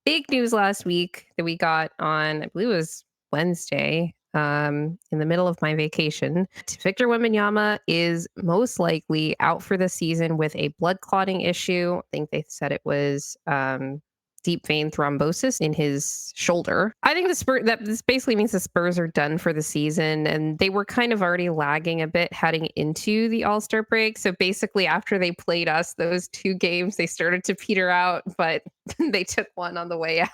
big news last week that we got on, I believe it was Wednesday, in the middle of my vacation. Victor Wembanyama is most likely out for the season with a blood clotting issue. I think they said it was deep vein thrombosis in his shoulder. I think this basically means the Spurs are done for the season, and they were kind of already lagging a bit heading into the All-Star break. So basically, after they played us those 2 games, they started to peter out, but they took one on the way out.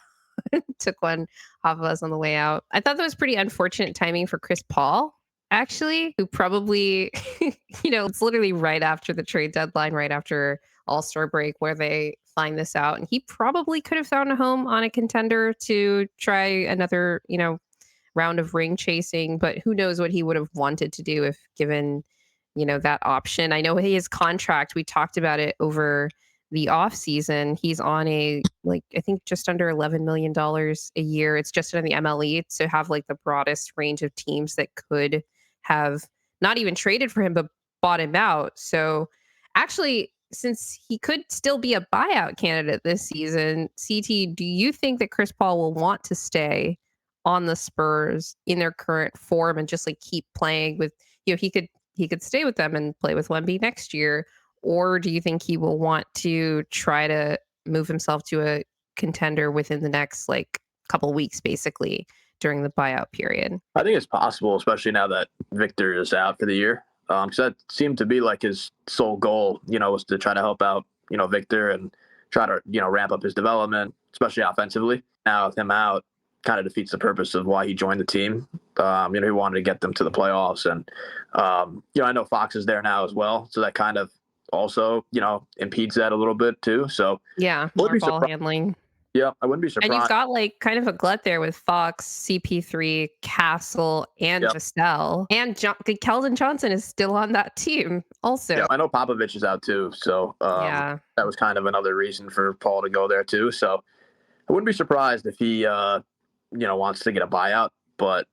Took one off of us on the way out. I thought that was pretty unfortunate timing for Chris Paul, actually, who probably, it's literally right after the trade deadline, right after All-Star break, where they find this out. And he probably could have found a home on a contender to try another, round of ring chasing, but who knows what he would have wanted to do if given, that option. I know his contract, we talked about it over the off season. He's on I think just under $11 million a year. It's just in the MLE to have like the broadest range of teams that could have not even traded for him, but bought him out. So actually, since he could still be a buyout candidate this season, CT, do you think that Chris Paul will want to stay on the Spurs in their current form and just like keep playing with, he could stay with them and play with Wemby next year? Or do you think he will want to try to move himself to a contender within the next like couple weeks, basically during the buyout period? I think it's possible, especially now that Victor is out for the year. Because that seemed to be like his sole goal, was to try to help out, Victor and try to, ramp up his development, especially offensively. Now with him out, kind of defeats the purpose of why he joined the team. He wanted to get them to the playoffs. And, I know Fox is there now as well. So that kind of also, impedes that a little bit too. So yeah, more ball handling. Yeah, I wouldn't be surprised. And you've got like kind of a glut there with Fox, CP3, Castle, and Giselle. And Keldon Johnson is still on that team also. Yeah, I know Popovich is out too. So that was kind of another reason for Paul to go there too. So I wouldn't be surprised if he, wants to get a buyout. But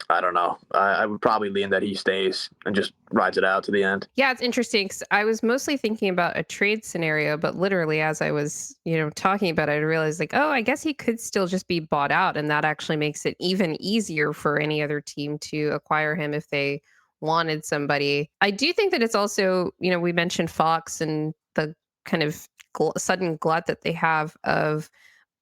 I don't know. I would probably lean that he stays and just rides it out to the end. Yeah, it's interesting because I was mostly thinking about a trade scenario, but literally as I was, talking about it, I realized like, oh, I guess he could still just be bought out. And that actually makes it even easier for any other team to acquire him if they wanted somebody. I do think that it's also, we mentioned Fox and the kind of sudden glut that they have of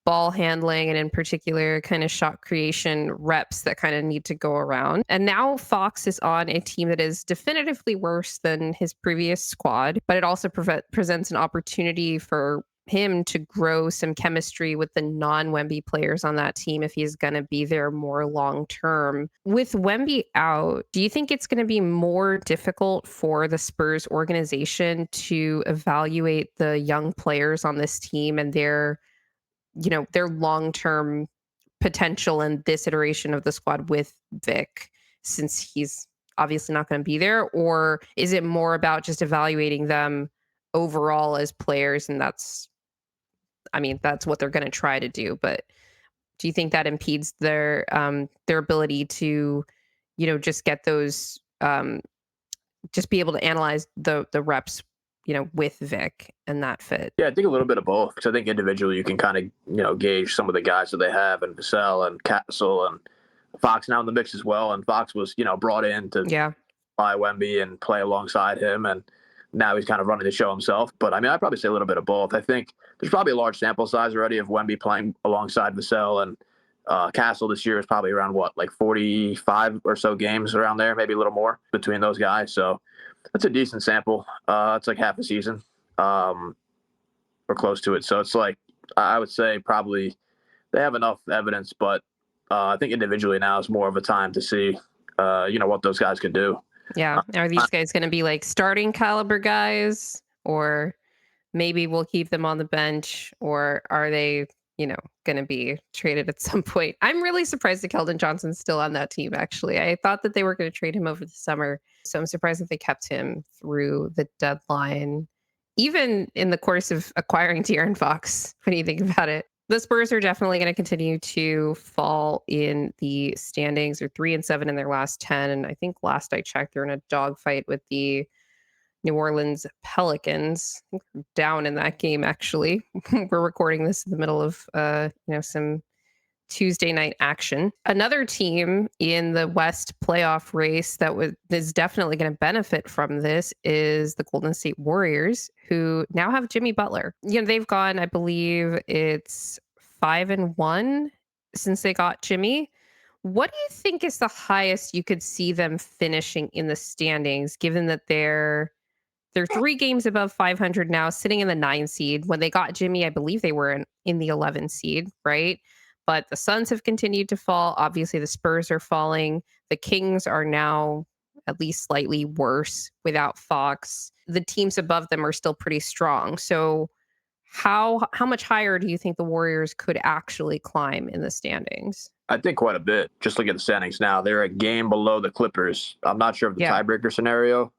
ball handling and in particular kind of shot creation reps that kind of need to go around. And now Fox is on a team that is definitively worse than his previous squad, but it also presents an opportunity for him to grow some chemistry with the non-Wemby players on that team if he's going to be there more long term. With Wemby out, do you think it's going to be more difficult for the Spurs organization to evaluate the young players on this team and their long-term potential in this iteration of the squad with Vic, since he's obviously not going to be there? Or is it more about just evaluating them overall as players? And that's what they're going to try to do. But do you think that impedes their ability to, just get those, just be able to analyze the reps with Vic and that fit? Yeah, I think a little bit of both. Because I think individually you can kind of, gauge some of the guys that they have, and Vassell and Castle and Fox now in the mix as well. And Fox was, brought in to buy Wemby and play alongside him. And now he's kind of running the show himself. But I'd probably say a little bit of both. I think there's probably a large sample size already of Wemby playing alongside Vassell, and Castle this year is probably around 45 or so games around there, maybe a little more between those guys. So that's a decent sample. It's like half a season or close to it. So it's like, I would say probably they have enough evidence, but I think individually now is more of a time to see, what those guys can do. Yeah. Are these guys going to be like starting caliber guys, or maybe we'll keep them on the bench, or are they, going to be traded at some point? I'm really surprised that Keldon Johnson's still on that team, actually. I thought that they were going to trade him over the summer. So I'm surprised that they kept him through the deadline, even in the course of acquiring De'Aaron Fox, when you think about it. The Spurs are definitely going to continue to fall in the standings. They're 3-7 in their last 10. And I think last I checked, they're in a dogfight with the New Orleans Pelicans. I think we're down in that game, actually. We're recording this in the middle of some Tuesday night action. Another team in the West playoff race that is definitely going to benefit from this is the Golden State Warriors, who now have Jimmy Butler. They've gone, I believe it's 5-1 since they got Jimmy. What do you think is the highest you could see them finishing in the standings, given that they're 3 games above 500 now, sitting in the 9 seed? When they got Jimmy, I believe they were in the 11 seed, right? But the Suns have continued to fall. Obviously, the Spurs are falling. The Kings are now at least slightly worse without Fox. The teams above them are still pretty strong. So how much higher do you think the Warriors could actually climb in the standings? I think quite a bit. Just look at the standings now. They're a game below the Clippers. I'm not sure of the tiebreaker scenario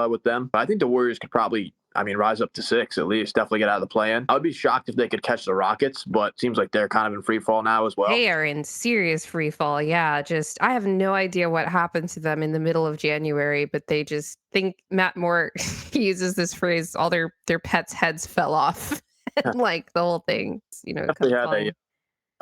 with them, but I think the Warriors could probably, rise up to 6 at least, definitely get out of the play-in. I would be shocked if they could catch the Rockets, but it seems like they're kind of in free fall now as well. They are in serious free fall. Yeah, I have no idea what happened to them in the middle of January, but they just think Matt Moore he uses this phrase, all their pets' heads fell off. And like the whole thing, Definitely had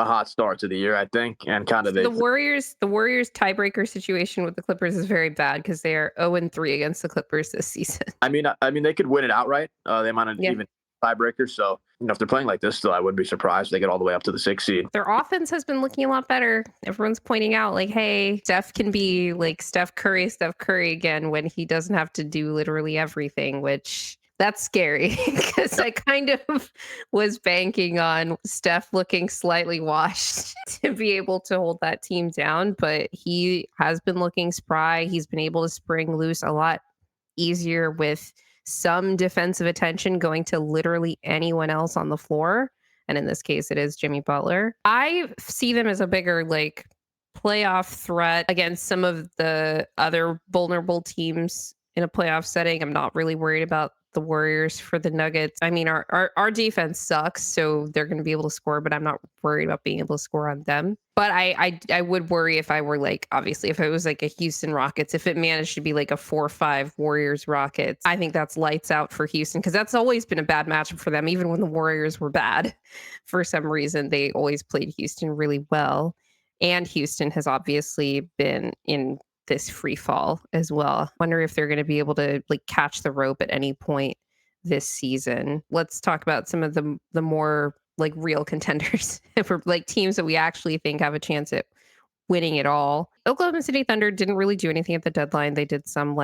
a hot start to the year, I think, and kind of the Warriors tiebreaker situation with the Clippers is very bad because they are 0-3 against the Clippers this season. I mean, they could win it outright. They might not even tiebreaker. So, if they're playing like this still, I wouldn't be surprised if they get all the way up to the 6 seed. Their offense has been looking a lot better. Everyone's pointing out, like, hey, Steph can be like Steph Curry again when he doesn't have to do literally everything, which that's scary because I kind of was banking on Steph looking slightly washed to be able to hold that team down. But he has been looking spry. He's been able to spring loose a lot easier with some defensive attention going to literally anyone else on the floor. And in this case, it is Jimmy Butler. I see them as a bigger playoff threat against some of the other vulnerable teams in a playoff setting. I'm not really worried about the Warriors for the Nuggets. I mean, our defense sucks, so they're going to be able to score, but I'm not worried about being able to score on them. But I would worry if I were obviously if it was like a Houston Rockets, if it managed to be like a 4-5 Warriors Rockets, I think that's lights out for Houston because that's always been a bad matchup for them. Even when the Warriors were bad, for some reason, they always played Houston really well. And Houston has obviously been in this free fall as well. Wonder if they're going to be able to catch the rope at any point this season. Let's talk about some of the more real contenders for teams that we actually think have a chance at winning it all. Oklahoma City Thunder didn't really do anything at the deadline. They did some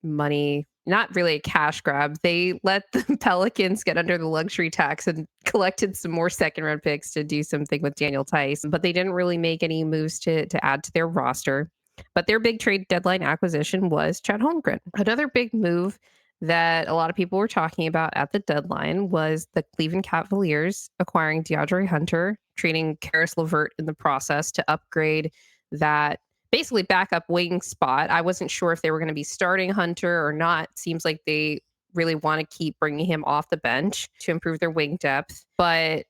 money, not really a cash grab. They let the Pelicans get under the luxury tax and collected some more second round picks to do something with Daniel Tice, but they didn't really make any moves to add to their roster. But their big trade deadline acquisition was Chet Holmgren. Another big move that a lot of people were talking about at the deadline was the Cleveland Cavaliers acquiring DeAndre Hunter, trading Karis LeVert in the process to upgrade that basically backup wing spot. I wasn't sure if they were going to be starting Hunter or not. Seems like they really want to keep bringing him off the bench to improve their wing depth. But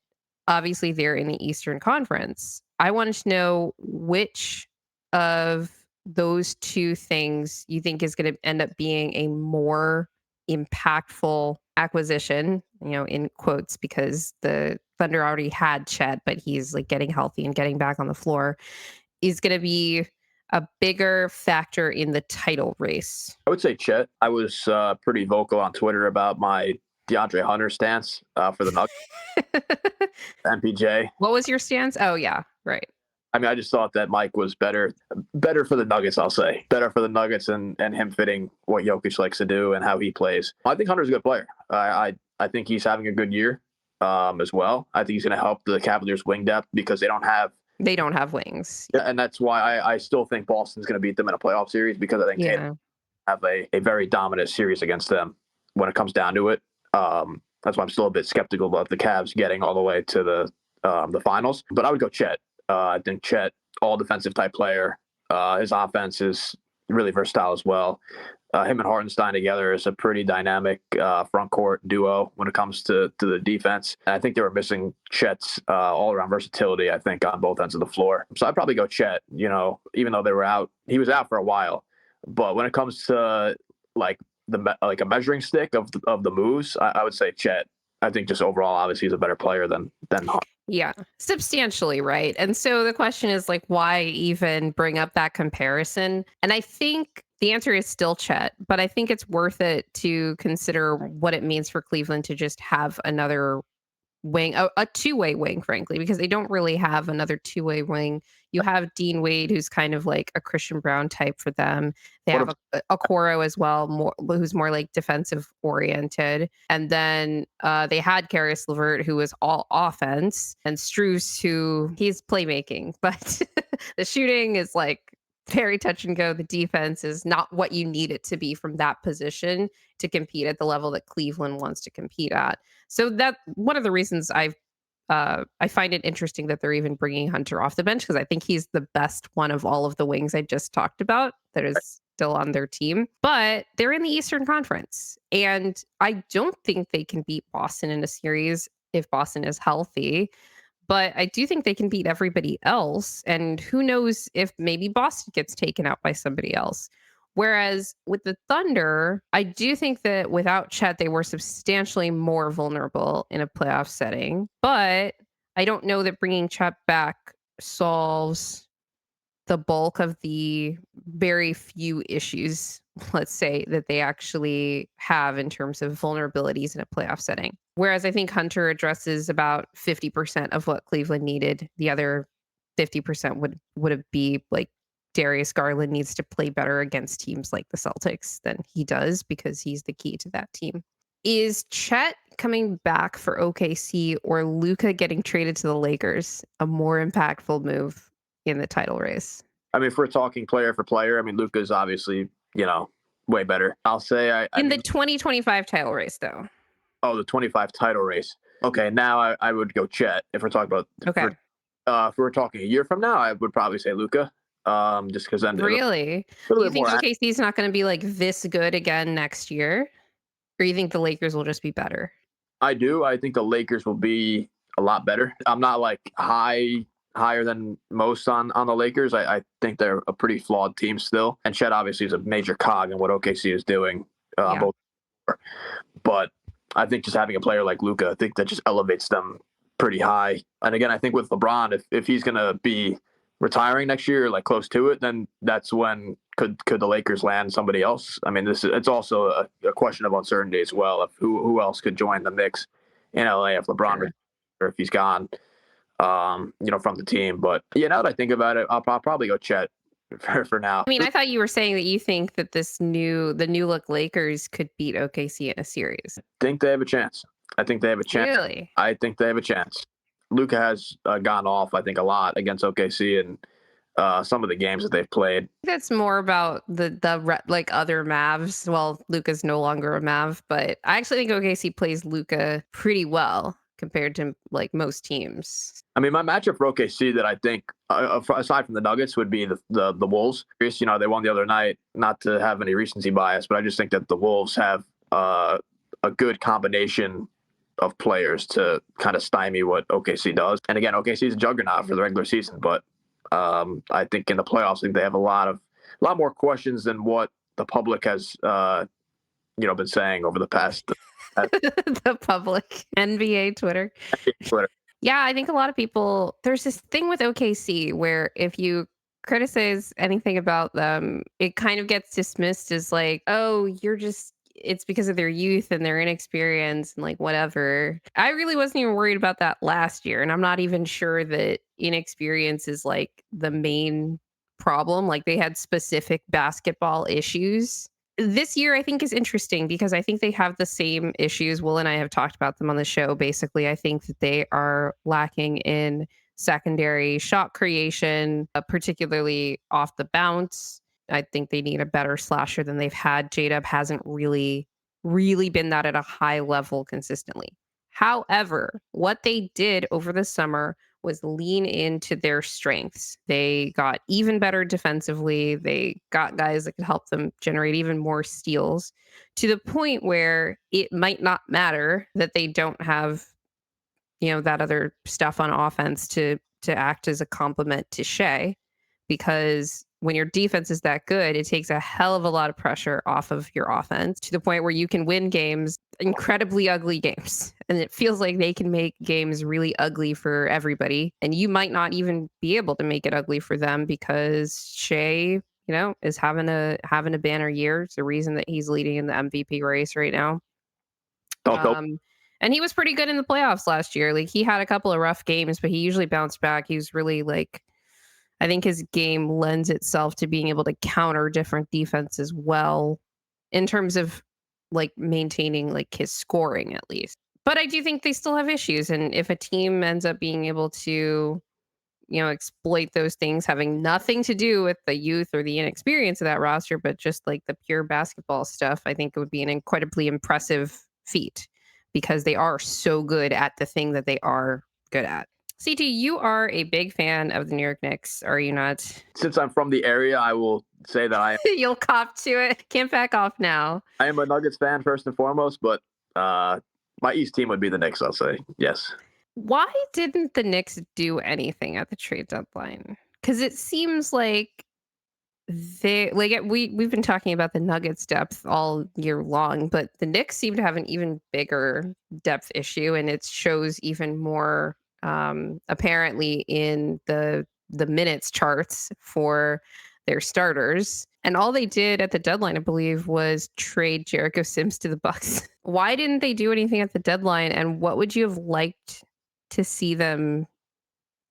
obviously they're in the Eastern Conference. I wanted to know which of those two things you think is going to end up being a more impactful acquisition, in quotes, because the Thunder already had Chet, but he's getting healthy and getting back on the floor, is going to be a bigger factor in the title race? I would say Chet. I was pretty vocal on Twitter about my DeAndre Hunter stance for the Nuggets. MPJ. What was your stance? Oh, yeah, right. I just thought that Mike was better for the Nuggets, I'll say. Better for the Nuggets and him fitting what Jokic likes to do and how he plays. I think Hunter's a good player. I think he's having a good year as well. I think he's going to help the Cavaliers' wing depth because they don't have wings. Yeah, and that's why I still think Boston's going to beat them in a playoff series because I think they have a very dominant series against them when it comes down to it. That's why I'm still a bit skeptical about the Cavs getting all the way to the finals. But I would go Chet. I think Chet, all defensive type player. His offense is really versatile as well. Him and Hartenstein together is a pretty dynamic front court duo when it comes to the defense. And I think they were missing Chet's all around versatility, I think, on both ends of the floor. So I'd probably go Chet, even though he was out for a while. But when it comes to like a measuring stick of the moves, I would say Chet. I think just overall, obviously, he's a better player than Hunter. Yeah, substantially, right? And so the question is like, why even bring up that comparison? And I think the answer is still Chet, but I think it's worth it to consider what it means for Cleveland to just have another wing, a two-way wing, frankly, because they don't really have another two-way wing. You have Dean Wade, who's kind of like a Christian Brown type for them. They What have a Coro as well, who's more like defensive oriented. And then they had Karis LeVert, who was all offense, and Strus, who he's playmaking, but the shooting is like very touch and go. The defense is not what you need it to be from that position to compete at the level that Cleveland wants to compete at. So that one of the reasons I find it interesting that they're even bringing Hunter off the bench, because I think he's the best one of all of the wings I just talked about that is still on their team. But they're in the Eastern Conference, and I don't think they can beat Boston in a series if Boston is healthy. But I do think they can beat everybody else. And who knows if maybe Boston gets taken out by somebody else. Whereas with the Thunder, I do think that without Chet, they were substantially more vulnerable in a playoff setting. But I don't know that bringing Chet back solves the bulk of the very few issues, let's say, that they actually have in terms of vulnerabilities in a playoff setting. Whereas I think Hunter addresses about 50% of what Cleveland needed. The other 50% would be like Darius Garland needs to play better against teams like the Celtics than he does, because he's the key to that team. Is Chet coming back for OKC or Luka getting traded to the Lakers a more impactful move in the title race? I mean, if we're talking player for player, I mean, Luka's obviously, way better. I'll say in the 2025 title race, though. Oh, the 25 title race. Okay, now I would go Chet. If we're talking about if we're talking a year from now, I would probably say Luka. Just because then really, you think OKC is not going to be like this good again next year, or you think the Lakers will just be better? I do. I think the Lakers will be a lot better. I'm not like higher than most on the Lakers. I think they're a pretty flawed team still. And Chet obviously is a major cog in what OKC is doing. But I think just having a player like Luka, I think that just elevates them pretty high. And again, I think with LeBron, if he's going to be retiring next year, like close to it, then that's when could the Lakers land somebody else? I mean, it's also a question of uncertainty as well. Of who else could join the Knicks in LA if LeBron or if he's gone, from the team. But now that I think about it, I'll probably go Chet for now. I mean, I thought you were saying that you think that the new look Lakers could beat OKC in a series. I think they have a chance. Really? I think they have a chance. Luka has gone off, I think, a lot against OKC and some of the games that they've played. That's more about the like other Mavs. Well, Luka's no longer a Mav, but I actually think OKC plays Luka pretty well compared to like most teams. I mean, my matchup for OKC that I think, aside from the Nuggets, would be the Wolves. They won the other night. Not to have any recency bias, but I just think that the Wolves have a good combination of players to kind of stymie what OKC does. And again, OKC is a juggernaut for the regular season, but I think in the playoffs, I think they have a lot more questions than what the public has, been saying over the past. The public, NBA Twitter. Yeah, I think a lot of people. There's this thing with OKC where if you criticize anything about them, it kind of gets dismissed as like, oh, it's because of their youth and their inexperience and like whatever. I really wasn't even worried about that last year. And I'm not even sure that inexperience is like the main problem. Like they had specific basketball issues. This year, I think, is interesting because I think they have the same issues. Will and I have talked about them on the show. Basically, I think that they are lacking in secondary shot creation, particularly off the bounce. I think they need a better slasher than they've had. J-Dub hasn't really been that at a high level consistently. However, what they did over the summer was lean into their strengths. They got even better defensively. They got guys that could help them generate even more steals, to the point where it might not matter that they don't have, that other stuff on offense to act as a complement to Shea, because when your defense is that good, it takes a hell of a lot of pressure off of your offense to the point where you can win games, incredibly ugly games. And it feels like they can make games really ugly for everybody. And you might not even be able to make it ugly for them because Shea, is having a banner year. It's the reason that he's leading in the MVP race right now. And he was pretty good in the playoffs last year. Like, he had a couple of rough games, but he usually bounced back. He was really I think his game lends itself to being able to counter different defenses well in terms of maintaining his scoring at least. But I do think they still have issues. And if a team ends up being able to, exploit those things, having nothing to do with the youth or the inexperience of that roster, but just the pure basketball stuff, I think it would be an incredibly impressive feat because they are so good at the thing that they are good at. CT, you are a big fan of the New York Knicks, are you not? Since I'm from the area, I will say that I am. You'll cop to it. Can't back off now. I am a Nuggets fan first and foremost, but my East team would be the Knicks, I'll say. Yes. Why didn't the Knicks do anything at the trade deadline? Because it seems like we've been talking about the Nuggets depth all year long, but the Knicks seem to have an even bigger depth issue, and it shows even more apparently in the minutes charts for their starters. And all they did at the deadline, I believe, was trade Jericho Sims to the Bucks. Why didn't they do anything at the deadline? And what would you have liked to see them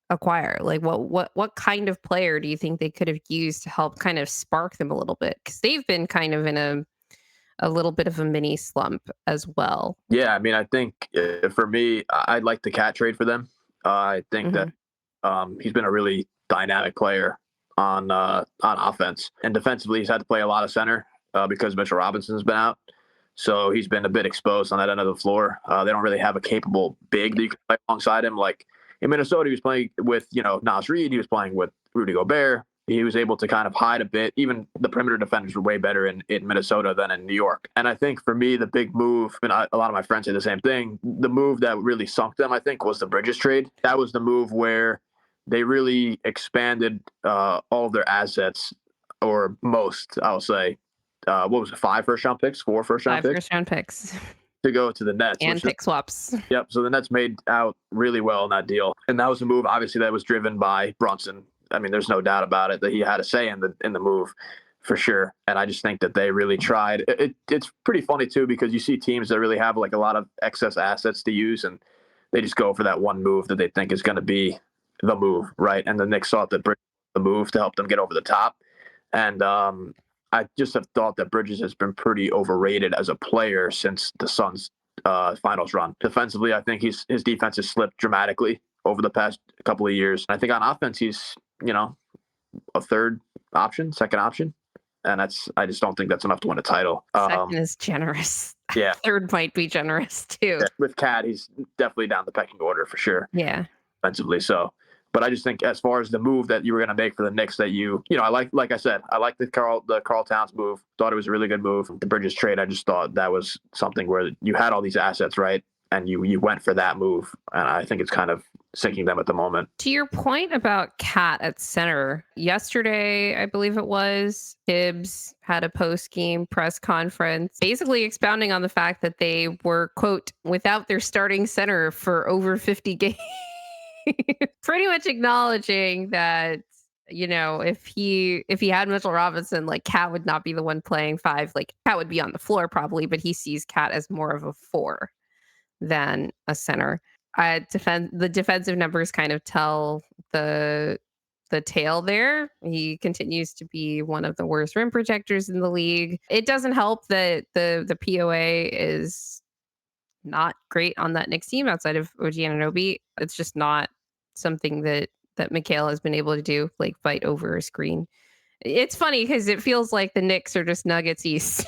acquire? What kind of player do you think they could have used to help kind of spark them a little bit? Because they've been kind of in a little bit of a mini slump as well. Yeah, I mean, I think for me, I'd like the Cat trade for them. I think that he's been a really dynamic player on offense, and defensively he's had to play a lot of center because Mitchell Robinson's been out. So he's been a bit exposed on that end of the floor. They don't really have a capable big that you can play alongside him. Like in Minnesota, he was playing with, Nas Reed. He was playing with Rudy Gobert. He was able to kind of hide a bit. Even the perimeter defenders were way better in Minnesota than in New York. And I think for me, the big move, and a lot of my friends say the same thing, the move that really sunk them, I think, was the Bridges trade. That was the move where they really expanded all of their assets, or most, I'll say. What was it, 4 first-round picks? 5 first-round picks to go to the Nets. And pick swaps. Yep, so the Nets made out really well in that deal. And that was a move, obviously, that was driven by Brunson. I mean, there's no doubt about it that he had a say in the move for sure. And I just think that they really tried. It's pretty funny, too, because you see teams that really have a lot of excess assets to use, and they just go for that one move that they think is going to be the move, right? And the Knicks thought that Bridges was the move to help them get over the top. And I just have thought that Bridges has been pretty overrated as a player since the Suns' finals run. Defensively, I think his defense has slipped dramatically over the past couple of years. I think on offense, he's, a second option. And I just don't think that's enough to win a title. Second is generous. Yeah. Third might be generous too. Yeah, with Cat, he's definitely down the pecking order for sure. Yeah. Defensively. So, but I just think as far as the move that you were going to make for the Knicks, that I like I said, I like the Karl Towns move. Thought it was a really good move. The Bridges trade, I just thought that was something where you had all these assets, right? And you went for that move. And I think it's kind of sinking them at the moment. To your point about Cat at center, yesterday, I believe it was, Hibbs had a post-game press conference basically expounding on the fact that they were, quote, without their starting center for over 50 games. Pretty much acknowledging that, if he had Mitchell Robinson, Cat would not be the one playing 5. Cat would be on the floor probably, but he sees Cat as more of a 4 than a center. The defensive numbers kind of tell the tale there. He continues to be one of the worst rim protectors in the league. It doesn't help that the POA is not great on that Knicks team outside of OG Anunoby. It's just not something that Mikal has been able to do, fight over a screen. It's funny because it feels like the Knicks are just Nuggets East.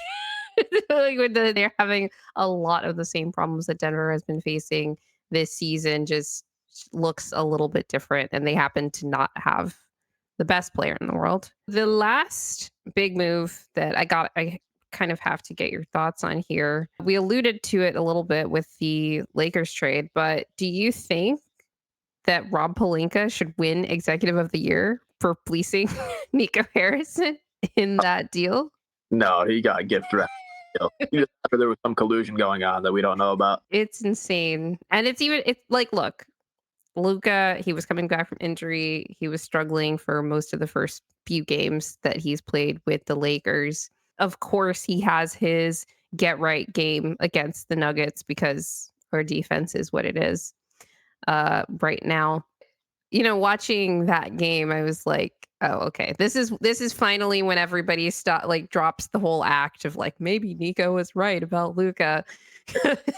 They're having a lot of the same problems that Denver has been facing this season, just looks a little bit different, and they happen to not have the best player in the world. The last big move that I kind of have to get your thoughts on here. We alluded to it a little bit with the Lakers trade, but do you think that Rob Pelinka should win Executive of the Year for fleecing Nico Harrison in that deal? No, he got gift wrapped. There was some collusion going on that we don't know about. It's insane. And it's like, look, Luka, he was coming back from injury. He was struggling for most of the first few games that he's played with the Lakers. Of course, he has his get right game against the Nuggets because our defense is what it is right now. You know, watching that game, I was like, oh, okay. This is finally when everybody drops the whole act of like, maybe Nico was right about Luka.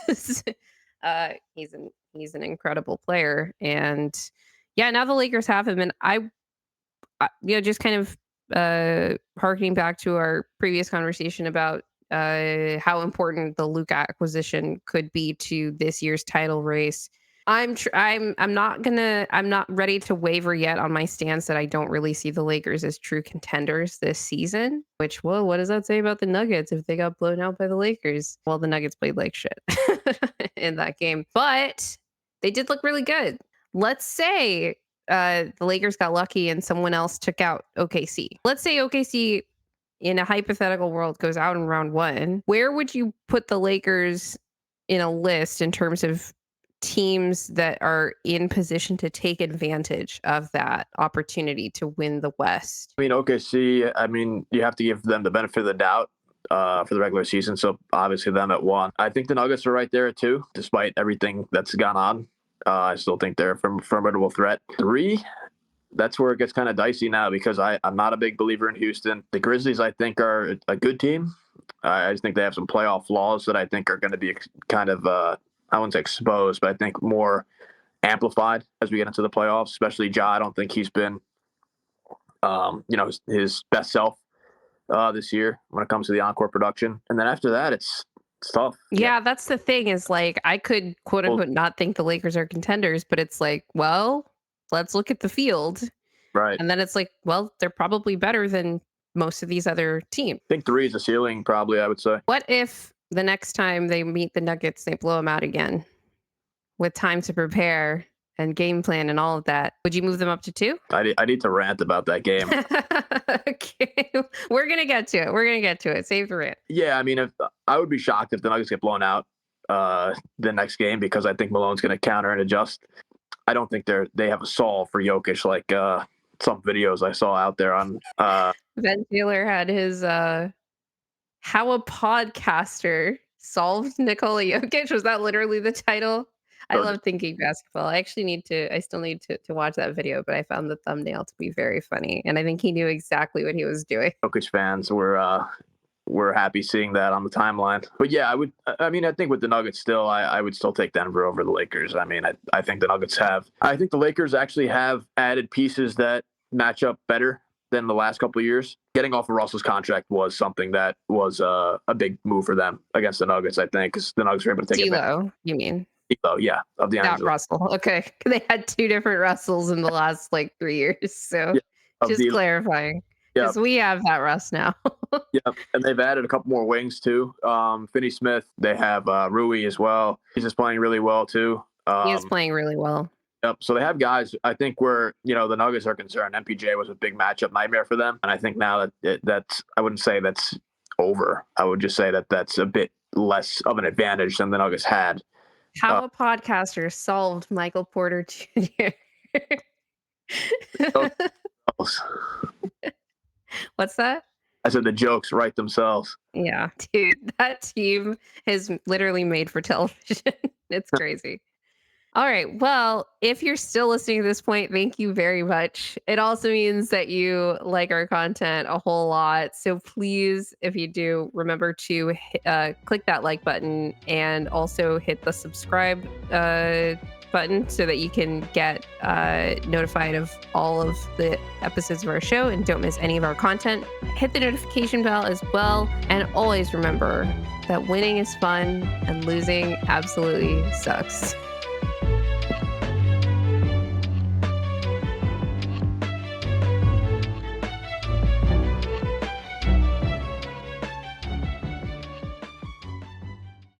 He's an incredible player. And yeah, now the Lakers have him. And I just kind of harkening back to our previous conversation about how important the Luka acquisition could be to this year's title race. I'm not ready to waver yet on my stance that I don't really see the Lakers as true contenders this season, which, well, what does that say about the Nuggets if they got blown out by the Lakers? Well, the Nuggets played like shit in that game, but they did look really good. Let's say the Lakers got lucky and someone else took out OKC. Let's say OKC in a hypothetical world goes out in round 1. Where would you put the Lakers in a list in terms of teams that are in position to take advantage of that opportunity to win the West? I mean, OKC, you have to give them the benefit of the doubt for the regular season. So obviously them at 1. I think the Nuggets are right there at 2, despite everything that's gone on. I still think they're a formidable threat. 3, that's where it gets kind of dicey now because I'm not a big believer in Houston. The Grizzlies, I think, are a good team. I just think they have some playoff flaws that I think are going to be kind of I wouldn't say exposed, but I think more amplified as we get into the playoffs, especially Ja. I don't think he's been, his best self this year when it comes to the encore production. And then after that, it's tough. Yeah, that's the thing is like, I could quote unquote not think the Lakers are contenders, but it's like, well, let's look at the field. Right. And then it's like, well, they're probably better than most of these other teams. I think 3 is the ceiling, probably, I would say. What if the next time they meet the Nuggets, they blow them out again with time to prepare and game plan and all of that? Would you move them up to 2? I need to rant about that game. Okay. We're going to get to it. Save the rant. Yeah, I mean, I would be shocked if the Nuggets get blown out the next game because I think Malone's going to counter and adjust. I don't think they have a solve for Jokic like some videos I saw out there on. Ben Taylor had his How a Podcaster Solved Nikola Jokic. Was that literally the title? I love thinking basketball. I still need to watch that video, but I found the thumbnail to be very funny. And I think he knew exactly what he was doing. Jokic fans were happy seeing that on the timeline. But yeah, I think with the Nuggets still, I would still take Denver over the Lakers. I mean, I think the Lakers actually have added pieces that match up better than the last couple of years. Getting off of Russell's contract was something that was a big move for them against the Nuggets, I think, because the Nuggets were able to take D'Lo, you mean? D'Lo, yeah, of the not Russell. Okay, they had 2 different Russells in the last 3 years. So just clarifying, because we have that Russ now. Yep, and they've added a couple more wings too. Finney-Smith. They have Rui as well. He's just playing really well too. He is playing really well. Yep. So they have guys. I think where the Nuggets are concerned, MPJ was a big matchup nightmare for them, and I think now that's I wouldn't say that's over. I would just say that's a bit less of an advantage than the Nuggets had. How a Podcaster Solved Michael Porter Jr. What's that? I said the jokes write themselves. Yeah, dude, that team is literally made for television. It's crazy. All right. Well, if you're still listening to this point, thank you very much. It also means that you like our content a whole lot. So please, if you do, remember to click that like button and also hit the subscribe button so that you can get notified of all of the episodes of our show and don't miss any of our content. Hit the notification bell as well. And always remember that winning is fun and losing absolutely sucks.